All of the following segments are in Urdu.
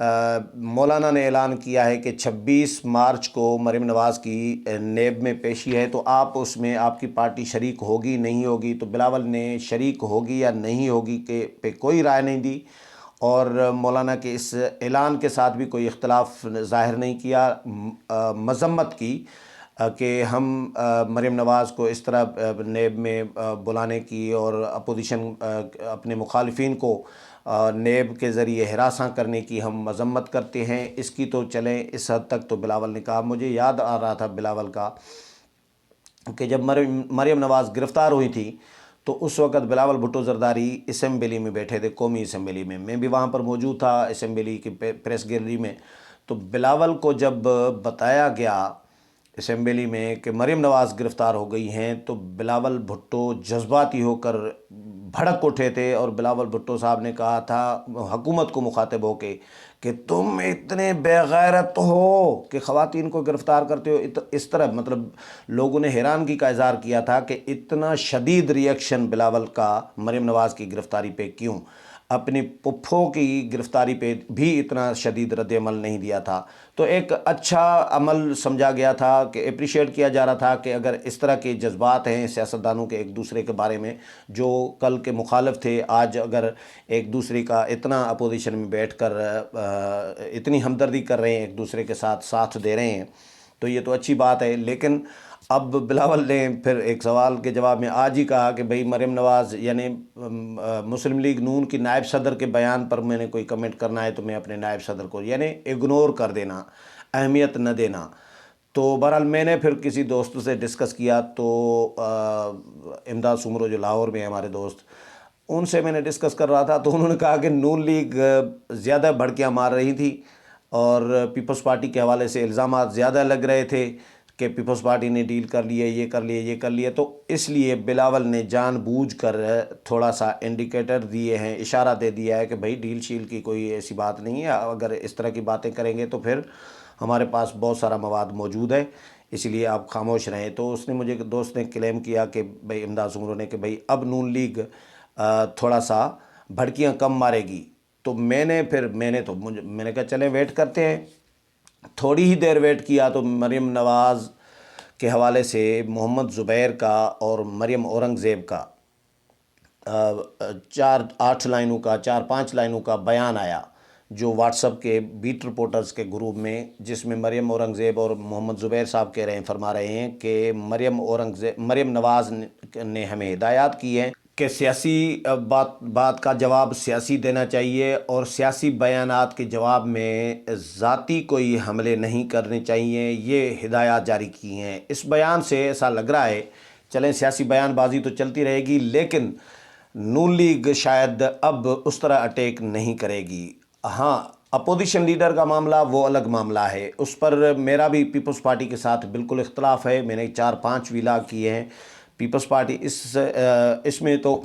مولانا نے اعلان کیا ہے کہ 26 مارچ کو مریم نواز کی نیب میں پیشی ہے، تو آپ اس میں آپ کی پارٹی شریک ہوگی نہیں ہوگی؟ تو بلاول نے شریک ہوگی یا نہیں ہوگی کہ پہ کوئی رائے نہیں دی، اور مولانا کے اس اعلان کے ساتھ بھی کوئی اختلاف ظاہر نہیں کیا، مذمت کی کہ ہم مریم نواز کو اس طرح نیب میں بلانے کی اور اپوزیشن اپنے مخالفین کو نیب کے ذریعے ہراساں کرنے کی ہم مذمت کرتے ہیں، اس کی تو چلیں اس حد تک تو بلاول نے کہا۔ مجھے یاد آ رہا تھا بلاول کا کہ جب مریم نواز گرفتار ہوئی تھی تو اس وقت بلاول بھٹو زرداری اسمبلی میں بیٹھے تھے، قومی اسمبلی میں بھی وہاں پر موجود تھا، اسمبلی کی پریس گیلری میں۔ تو بلاول کو جب بتایا گیا اسمبلی میں کہ مریم نواز گرفتار ہو گئی ہیں، تو بلاول بھٹو جذباتی ہو کر بھڑک اٹھے تھے، اور بلاول بھٹو صاحب نے کہا تھا حکومت کو مخاطب ہو کے کہ تم اتنے بے غیرت ہو کہ خواتین کو گرفتار کرتے ہو، اس طرح مطلب لوگوں نے حیرانگی کا اظہار کیا تھا کہ اتنا شدید ریئیکشن بلاول کا مریم نواز کی گرفتاری پہ کیوں، اپنی پپھوں کی گرفتاری پہ بھی اتنا شدید رد عمل نہیں دیا تھا۔ تو ایک اچھا عمل سمجھا گیا تھا کہ اپریشیٹ کیا جا رہا تھا کہ اگر اس طرح کے جذبات ہیں سیاستدانوں کے ایک دوسرے کے بارے میں، جو کل کے مخالف تھے آج اگر ایک دوسرے کا اتنا اپوزیشن میں بیٹھ کر اتنی ہمدردی کر رہے ہیں، ایک دوسرے کے ساتھ دے رہے ہیں، تو یہ تو اچھی بات ہے۔ لیکن اب بلاول نے پھر ایک سوال کے جواب میں آج ہی کہا کہ بھئی مریم نواز یعنی مسلم لیگ نون کی نائب صدر کے بیان پر میں نے کوئی کمنٹ کرنا ہے تو میں اپنے نائب صدر کو یعنی اگنور کر دینا، اہمیت نہ دینا۔ تو بہرحال میں نے پھر کسی دوست سے ڈسکس کیا، تو امداد سومرو جو لاہور میں ہیں ہمارے دوست، ان سے میں نے ڈسکس کر رہا تھا، تو انہوں نے کہا کہ نون لیگ زیادہ بھڑکیاں مار رہی تھی اور پیپلز پارٹی کے حوالے سے الزامات زیادہ لگ رہے تھے کہ پیپلز پارٹی نے ڈیل کر لیے، یہ کر لیے، تو اس لیے بلاول نے جان بوجھ کر تھوڑا سا انڈیکیٹر دیے ہیں، اشارہ دے دیا ہے کہ بھئی ڈیل شیل کی کوئی ایسی بات نہیں ہے، اگر اس طرح کی باتیں کریں گے تو پھر ہمارے پاس بہت سارا مواد موجود ہے، اس لیے آپ خاموش رہیں۔ تو اس نے مجھے دوست نے کلیم کیا کہ بھئی امداد سومرو نے کہ بھئی اب نون لیگ تھوڑا سا بھڑکیاں کم مارے گی۔ تو میں نے کہا چلیں ویٹ کرتے ہیں۔ تھوڑی ہی دیر ویٹ کیا تو مریم نواز کے حوالے سے محمد زبیر کا اور مریم اورنگزیب کا 4-8 لائنوں کا 4-5 لائنوں کا بیان آیا، جو واٹس اپ کے بیٹ رپورٹرز کے گروپ میں، جس میں مریم اورنگزیب اور محمد زبیر صاحب فرما رہے ہیں کہ مریم نواز نے ہمیں ہدایات کی ہیں کہ سیاسی بات کا جواب سیاسی دینا چاہیے، اور سیاسی بیانات کے جواب میں ذاتی کوئی حملے نہیں کرنے چاہیے، یہ ہدایات جاری کی ہیں۔ اس بیان سے ایسا لگ رہا ہے چلیں سیاسی بیان بازی تو چلتی رہے گی، لیکن نون لیگ شاید اب اس طرح اٹیک نہیں کرے گی۔ ہاں، اپوزیشن لیڈر کا معاملہ وہ الگ معاملہ ہے، اس پر میرا بھی پیپلز پارٹی کے ساتھ بالکل اختلاف ہے، میں نے 4-5 ویلا کیے ہیں۔ پیپلز پارٹی اس میں تو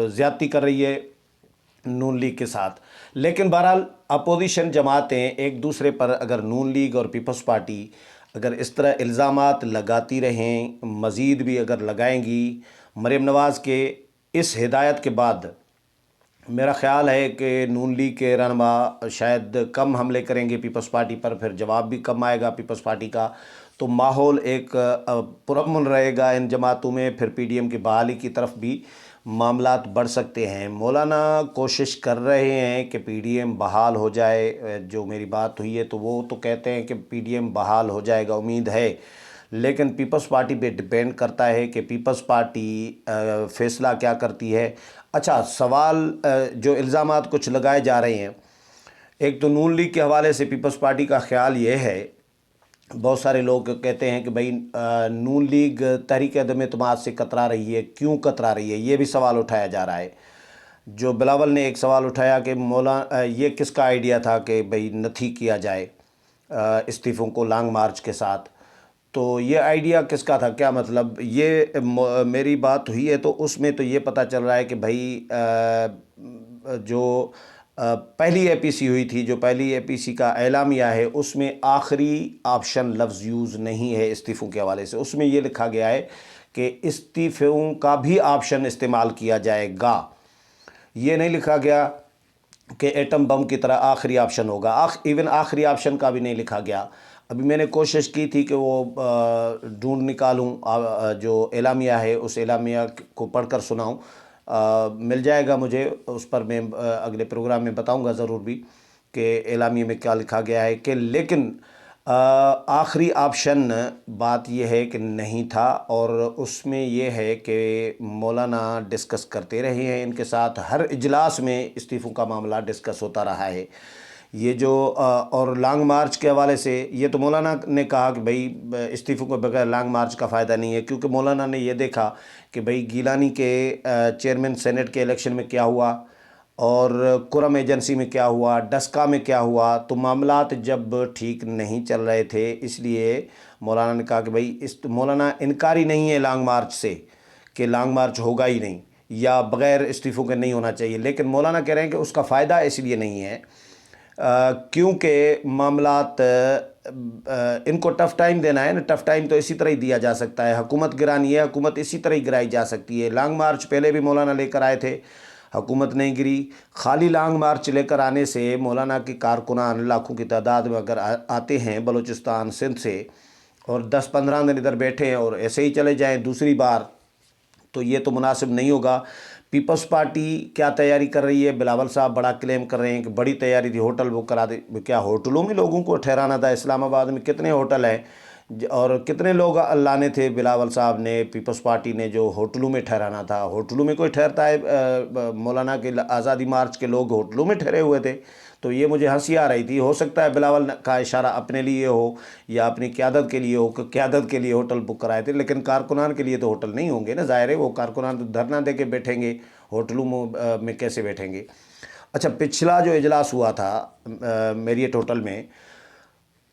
زیادتی کر رہی ہے نون لیگ کے ساتھ، لیکن بہرحال اپوزیشن جماعتیں ایک دوسرے پر اگر نون لیگ اور پیپلز پارٹی اگر اس طرح الزامات لگاتی رہیں، مزید بھی اگر لگائیں گی، مریم نواز کے اس ہدایت کے بعد میرا خیال ہے کہ نون لیگ کے رہنما شاید کم حملے کریں گے پیپلز پارٹی پر، پھر جواب بھی کم آئے گا پیپلز پارٹی کا، تو ماحول ایک پرامن رہے گا ان جماعتوں میں، پھر پی ڈی ایم کی بحالی کی طرف بھی معاملات بڑھ سکتے ہیں۔ مولانا کوشش کر رہے ہیں کہ پی ڈی ایم بحال ہو جائے، جو میری بات ہوئی ہے تو وہ تو کہتے ہیں کہ پی ڈی ایم بحال ہو جائے گا، امید ہے، لیکن پیپلز پارٹی پہ ڈیپینڈ کرتا ہے کہ پیپلز پارٹی فیصلہ کیا کرتی ہے۔ اچھا، سوال جو الزامات کچھ لگائے جا رہے ہیں، ایک تو نون لیگ کے حوالے سے پیپلز پارٹی کا خیال یہ ہے، بہت سارے لوگ کہتے ہیں کہ بھئی نون لیگ تحریک عدم اعتماد سے کترا رہی ہے، کیوں کترا رہی ہے، یہ بھی سوال اٹھایا جا رہا ہے۔ جو بلاول نے ایک سوال اٹھایا کہ یہ کس کا آئیڈیا تھا کہ بھئی نتھی کیا جائے استعفوں کو لانگ مارچ کے ساتھ، تو یہ آئیڈیا کس کا تھا، کیا مطلب، یہ میری بات ہوئی ہے تو اس میں تو یہ پتہ چل رہا ہے کہ بھئی جو پہلی اے پی سی ہوئی تھی، جو پہلی اے پی سی کا اعلامیہ ہے، اس میں آخری آپشن لفظ یوز نہیں ہے استعفوں کے حوالے سے، اس میں یہ لکھا گیا ہے کہ استعفوں کا بھی آپشن استعمال کیا جائے گا، یہ نہیں لکھا گیا کہ ایٹم بم کی طرح آخری آپشن ہوگا. ایون آخری آپشن کا بھی نہیں لکھا گیا. ابھی میں نے کوشش کی تھی کہ وہ ڈھونڈ نکالوں جو اعلامیہ ہے اس اعلامیہ کو پڑھ کر سناؤں. مل جائے گا مجھے اس پر، میں اگلے پروگرام میں بتاؤں گا ضرور بھی کہ اعلامیہ میں کیا لکھا گیا ہے. کہ لیکن آخری آپشن بات یہ ہے کہ نہیں تھا، اور اس میں یہ ہے کہ مولانا ڈسکس کرتے رہے ہیں ان کے ساتھ. ہر اجلاس میں استعفوں کا معاملہ ڈسکس ہوتا رہا ہے. یہ جو اور لانگ مارچ کے حوالے سے یہ تو مولانا نے کہا کہ بھئی استعفوں کو بغیر لانگ مارچ کا فائدہ نہیں ہے، کیونکہ مولانا نے یہ دیکھا کہ بھئی گیلانی کے چیئرمین سینٹ کے الیکشن میں کیا ہوا، اور کرم ایجنسی میں کیا ہوا، ڈسکا میں کیا ہوا. تو معاملات جب ٹھیک نہیں چل رہے تھے، اس لیے مولانا نے کہا کہ بھئی مولانا انکاری نہیں ہے لانگ مارچ سے کہ لانگ مارچ ہوگا ہی نہیں یا بغیر استعفوں کے نہیں ہونا چاہیے. لیکن مولانا کہہ رہے ہیں کہ اس کا فائدہ اس لیے نہیں ہے کیونکہ معاملات ان کو ٹف ٹائم دینا ہے نا. ٹف ٹائم تو اسی طرح ہی دیا جا سکتا ہے. حکومت گرانی ہے، حکومت اسی طرح ہی گرائی جا سکتی ہے. لانگ مارچ پہلے بھی مولانا لے کر آئے تھے، حکومت نہیں گری. خالی لانگ مارچ لے کر آنے سے مولانا کی کارکنان لاکھوں کی تعداد میں اگر آتے ہیں بلوچستان سندھ سے، اور 10-15 دن ادھر بیٹھے ہیں اور ایسے ہی چلے جائیں دوسری بار، تو یہ تو مناسب نہیں ہوگا. پیپلز پارٹی کیا تیاری کر رہی ہے؟ بلاول صاحب بڑا کلیم کر رہے ہیں کہ بڑی تیاری تھی، ہوٹل بک کرا دے. کیا ہوٹلوں میں لوگوں کو ٹھہرانا تھا؟ اسلام آباد میں کتنے ہوٹل ہیں اور کتنے لوگ لانے تھے بلاول صاحب نے، پیپلز پارٹی نے، جو ہوٹلوں میں ٹھہرانا تھا؟ ہوٹلوں میں کوئی ٹھہرتا ہے؟ مولانا کے آزادی مارچ کے لوگ ہوٹلوں میں ٹھہرے ہوئے تھے. تو یہ مجھے ہنسی آ رہی تھی. ہو سکتا ہے بلاول کا اشارہ اپنے لیے ہو یا اپنی قیادت کے لیے ہو کہ قیادت کے لیے ہوٹل بک کرائے تھے، لیکن کارکنان کے لیے تو ہوٹل نہیں ہوں گے نا. ظاہر ہے وہ کارکنان تو دھرنا دے کے بیٹھیں گے، ہوٹلوں میں کیسے بیٹھیں گے؟ اچھا، پچھلا جو اجلاس ہوا تھا میریٹ ہوٹل میں،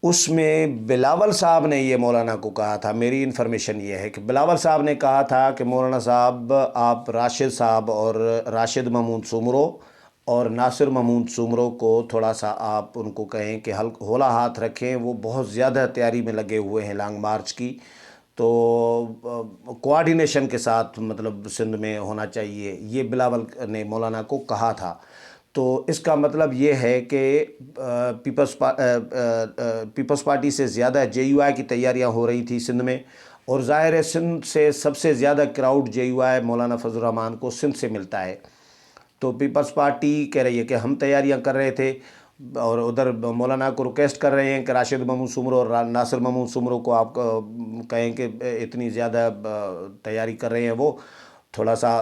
اس میں بلاول صاحب نے یہ مولانا کو کہا تھا، میری انفارمیشن یہ ہے کہ بلاول صاحب نے کہا تھا کہ مولانا صاحب آپ راشد صاحب اور راشد محمود سومرو اور ناصر محمود سومرو کو تھوڑا سا آپ ان کو کہیں کہ ہولا ہاتھ رکھیں. وہ بہت زیادہ تیاری میں لگے ہوئے ہیں لانگ مارچ کی، تو کوآرڈینیشن کے ساتھ مطلب سندھ میں ہونا چاہیے. یہ بلاول نے مولانا کو کہا تھا. تو اس کا مطلب یہ ہے کہ پیپلز پارٹی سے زیادہ جے یو آئی کی تیاریاں ہو رہی تھی سندھ میں، اور ظاہر ہے سندھ سے سب سے زیادہ کراؤڈ جے یو آئی مولانا فضل الرحمان کو سندھ سے ملتا ہے. تو پیپلز پارٹی کہہ رہی ہے کہ ہم تیاریاں کر رہے تھے، اور ادھر مولانا کو ریکویسٹ کر رہے ہیں کہ راشد محمود سومرو اور ناصر محمود سومرو کو آپ کہیں کہ اتنی زیادہ تیاری کر رہے ہیں، وہ تھوڑا سا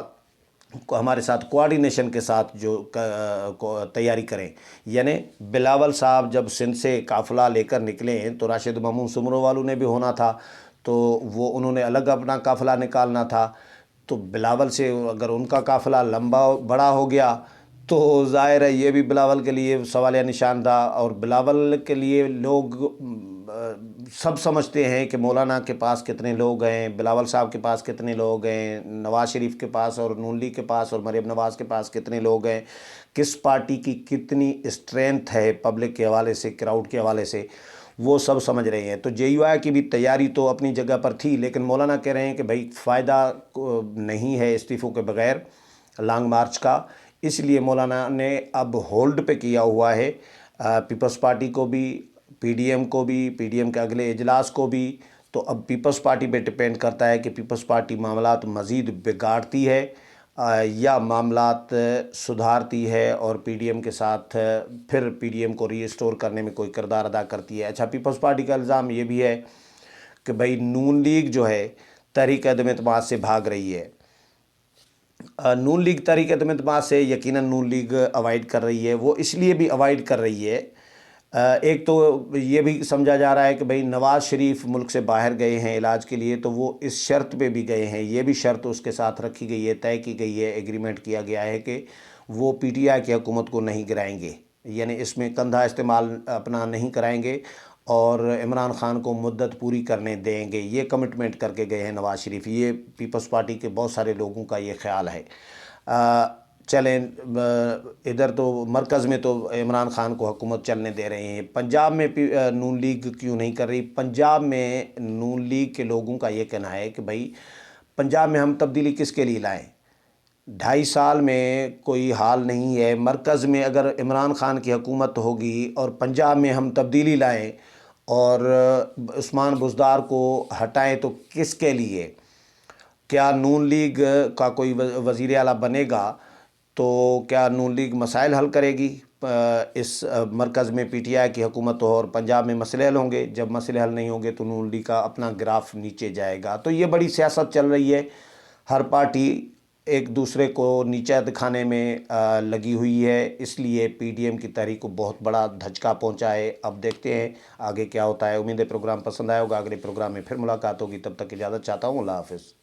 ہمارے ساتھ کوآرڈینیشن کے ساتھ جو تیاری کریں. یعنی بلاول صاحب جب سندھ سے قافلہ لے کر نکلے ہیں تو راشد محمود سومرو والوں نے بھی ہونا تھا، تو وہ انہوں نے الگ اپنا قافلہ نکالنا تھا. تو بلاول سے اگر ان کا قافلہ لمبا بڑا ہو گیا تو ظاہر ہے یہ بھی بلاول کے لیے سوالیہ نشان تھا. اور بلاول کے لیے لوگ سب سمجھتے ہیں کہ مولانا کے پاس کتنے لوگ ہیں، بلاول صاحب کے پاس کتنے لوگ ہیں، نواز شریف کے پاس اور نون لیگ کے پاس اور مریم نواز کے پاس کتنے لوگ ہیں، کس پارٹی کی کتنی اسٹرینتھ ہے پبلک کے حوالے سے، کراؤڈ کے حوالے سے، وہ سب سمجھ رہے ہیں. تو جے یو آئی کی بھی تیاری تو اپنی جگہ پر تھی، لیکن مولانا کہہ رہے ہیں کہ بھائی فائدہ نہیں ہے استعفوں کے بغیر لانگ مارچ کا. اس لیے مولانا نے اب ہولڈ پہ کیا ہوا ہے پیپلز پارٹی کو بھی، پی ڈی ایم کو بھی، پی ڈی ایم کے اگلے اجلاس کو بھی. تو اب پیپلز پارٹی پہ ڈپینڈ کرتا ہے کہ پیپلز پارٹی معاملات مزید بگاڑتی ہے یا معاملات سدھارتی ہے اور پی ڈی ایم کے ساتھ پھر پی ڈی ایم کو ری اسٹور کرنے میں کوئی کردار ادا کرتی ہے. اچھا، پیپلز پارٹی کا الزام یہ بھی ہے کہ بھائی نون لیگ جو ہے تحریک عدم اعتماد سے بھاگ رہی ہے. نون لیگ تحریک عدم اعتماد سے یقیناً نون لیگ اوائڈ کر رہی ہے. وہ اس لیے بھی اوائڈ کر رہی ہے، ایک تو یہ بھی سمجھا جا رہا ہے کہ بھئی نواز شریف ملک سے باہر گئے ہیں علاج کے لیے، تو وہ اس شرط پہ بھی گئے ہیں، یہ بھی شرط اس کے ساتھ رکھی گئی ہے، طے کی گئی ہے، ایگریمنٹ کیا گیا ہے کہ وہ پی ٹی آئی کی حکومت کو نہیں گرائیں گے، یعنی اس میں کندھا استعمال اپنا نہیں کرائیں گے اور عمران خان کو مدت پوری کرنے دیں گے. یہ کمٹمنٹ کر کے گئے ہیں نواز شریف. یہ پیپلز پارٹی کے بہت سارے لوگوں کا یہ خیال ہے. چلیں ادھر تو مرکز میں تو عمران خان کو حکومت چلنے دے رہے ہیں. پنجاب میں نون لیگ کیوں نہیں کر رہی؟ پنجاب میں نون لیگ کے لوگوں کا یہ کہنا ہے کہ بھائی پنجاب میں ہم تبدیلی کس کے لیے لائیں؟ 2.5 سال میں کوئی حال نہیں ہے۔ مرکز میں اگر عمران خان کی حکومت ہوگی اور پنجاب میں ہم تبدیلی لائیں اور عثمان بزدار کو ہٹائیں تو کس کے لیے؟ کیا نون لیگ کا کوئی وزیر اعلیٰ بنے گا تو کیا نون لیگ مسائل حل کرے گی؟ اس مرکز میں پی ٹی آئی کی حکومت ہو اور پنجاب میں مسئلے حل ہوں گے۔ جب مسئلے حل نہیں ہوں گے تو نون لیگ کا اپنا گراف نیچے جائے گا۔ تو یہ بڑی سیاست چل رہی ہے، ہر پارٹی ایک دوسرے کو نیچا دکھانے میں لگی ہوئی ہے، اس لیے پی ڈی ایم کی تحریک کو بہت بڑا دھچکا پہنچا ہے۔ اب دیکھتے ہیں آگے کیا ہوتا ہے۔ امید ہے پروگرام پسند آیا ہوگا، اگلے پروگرام میں پھر ملاقات ہوگی، تب تک اجازت چاہتا ہوں، اللہ حافظ۔